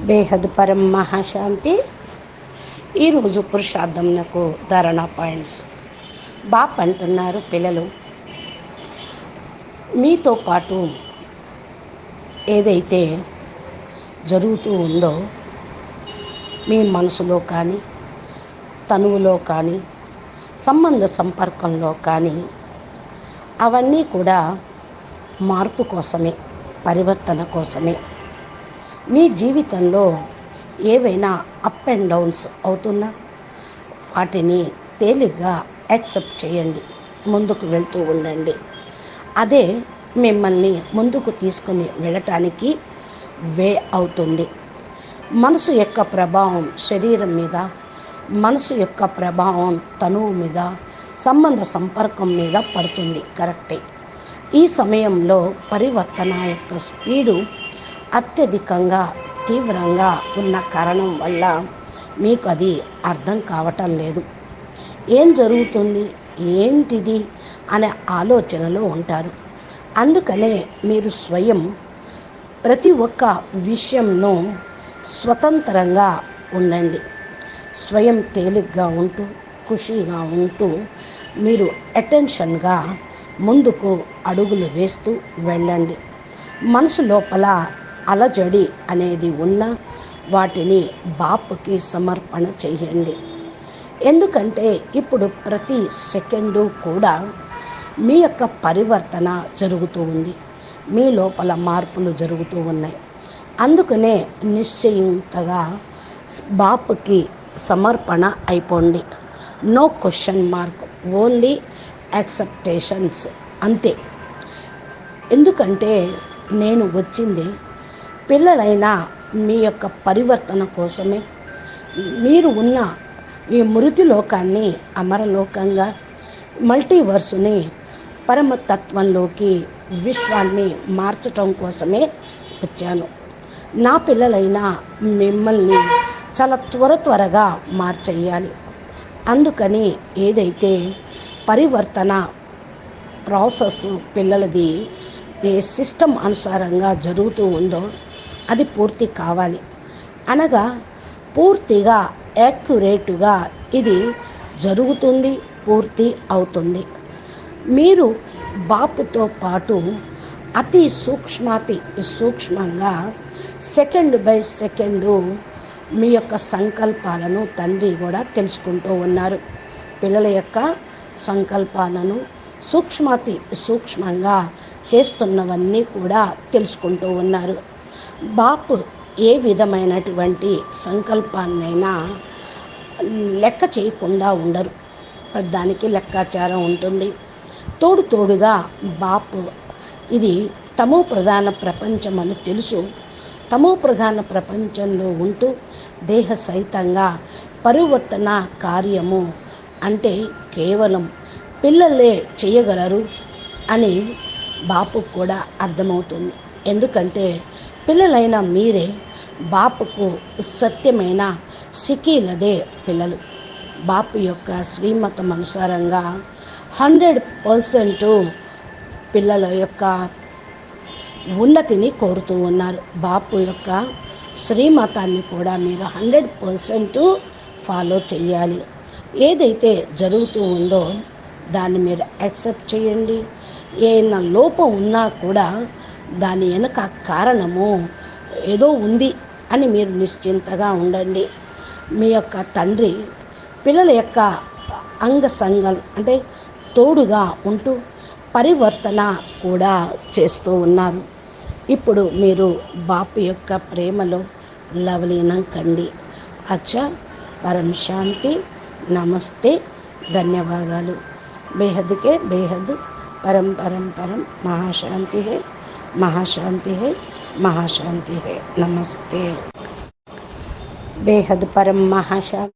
బేహద్ పరం మహాశాంతి. ఈరోజు పురుషార్థంకు ధారణ పాయింట్స్. బాప్ అంటున్నారు, పిల్లలు మీతో పాటు ఏదైతే జరుగుతూ ఉందో మీ మనసులో కానీ తనువులో కానీ సంబంధ సంపర్కంలో కానీ అవన్నీ కూడా మార్పు కోసమే, పరివర్తన కోసమే. మీ జీవితంలో ఏవైనా అప్ అండ్ డౌన్స్ అవుతున్నా వాటిని తేలిగ్గా యాక్సెప్ట్ చేయండి, ముందుకు వెళ్తూ ఉండండి. అదే మిమ్మల్ని ముందుకు తీసుకుని వెళ్ళటానికి వే అవుతుంది. మనసు యొక్క ప్రభావం శరీరం మీద, మనసు యొక్క ప్రభావం తనువు మీద, సంబంధ సంపర్కం మీద పడుతుంది, కరెక్టే. ఈ సమయంలో పరివర్తన యొక్క స్పీడు అత్యధికంగా తీవ్రంగా ఉన్న కారణం వల్ల మీకు అది అర్థం కావటం లేదు. ఏం జరుగుతుంది, ఏంటిది అనే ఆలోచనలో ఉంటారు. అందుకనే మీరు స్వయం ప్రతి ఒక్క విషయంలో స్వతంత్రంగా ఉండండి. స్వయం తేలిగ్గా ఉంటూ, ఖుషీగా ఉంటూ మీరు అటెన్షన్గా ముందుకు అడుగులు వేస్తూ వెళ్ళండి. మనసు లోపల అలజడి అనేది ఉన్న వాటిని బాపుకి సమర్పణ చేయండి. ఎందుకంటే ఇప్పుడు ప్రతి సెకండు కూడా మీ యొక్క పరివర్తన జరుగుతూ ఉంది, మీ లోపల మార్పులు జరుగుతూ ఉన్నాయి. అందుకనే నిశ్చయింతగా బాపుకి సమర్పణ అయిపోండి. నో క్వశ్చన్ మార్క్, ఓన్లీ యాక్సెప్టేషన్స్, అంతే. ఎందుకంటే నేను వచ్చింది పిల్లలైన మీ యొక్క పరివర్తన కోసమే. మీరు ఉన్న ఈ మృతి లోకాన్ని అమరలోకంగా, మల్టీవర్సుని పరమతత్వంలోకి, విశ్వాన్ని మార్చటం కోసమే వచ్చాను. నా పిల్లలైన మిమ్మల్ని చాలా త్వరగా మార్చేయాలి. అందుకని ఏదైతే పరివర్తన ప్రాసెస్ పిల్లలది ఏ సిస్టమ్ అనుసారంగా జరుగుతూ ఉందో అది పూర్తి కావాలి. అనగా పూర్తిగా యాక్యురేట్గా ఇది జరుగుతుంది, పూర్తి అవుతుంది. మీరు బాపుతో పాటు అతి సూక్ష్మంగా సెకండ్ బై సెకండు మీ యొక్క సంకల్పాలను తండ్రి కూడా తెలుసుకుంటూ ఉన్నారు. పిల్లల యొక్క సంకల్పాలను సూక్ష్మంగా చేస్తున్నవన్నీ కూడా తెలుసుకుంటూ ఉన్నారు. బాపు ఏ విధమైనటువంటి సంకల్పాన్నైనా లెక్క చేయకుండా ఉండరు. దానికి లెక్కాచారం ఉంటుంది. తోడుగా బాపు ఇది తమో ప్రధాన ప్రపంచం అని తెలుసు. తమో ప్రధాన ప్రపంచంలో ఉంటూ దేహ సహితంగా పరివర్తన కార్యము అంటే కేవలం పిల్లలే చేయగలరు అని బాపు కూడా అర్థమవుతుంది. ఎందుకంటే పిల్లలైన మీరే బాపుకు సత్యమైన సికీలదే పిల్లలు. బాపు యొక్క శ్రీమతం అనుసారంగా 100% పిల్లల యొక్క ఉన్నతిని కోరుతూ ఉన్నారు. బాపు యొక్క శ్రీమతాన్ని కూడా మీరు 100% ఫాలో చేయాలి. ఏదైతే జరుగుతూ ఉందో దాన్ని మీరు యాక్సెప్ట్ చేయండి. ఏమైనా లోపం ఉన్నా కూడా దాని వెనక కారణము ఏదో ఉంది అని మీరు నిశ్చింతగా ఉండండి. మీ యొక్క తండ్రి పిల్లల యొక్క అంగసంగం అంటే తోడుగా ఉంటూ పరివర్తన కూడా చేస్తూ ఉన్నారు. ఇప్పుడు మీరు బాపు యొక్క ప్రేమలో లవలీనం కండి. అచ్చా, పరం శాంతి, నమస్తే, ధన్యవాదాలు. बेहद के बेहद, परम परम परम महाशांति है, महाशांति है, महाशांति है. नमस्ते. बेहद परम महाशांति.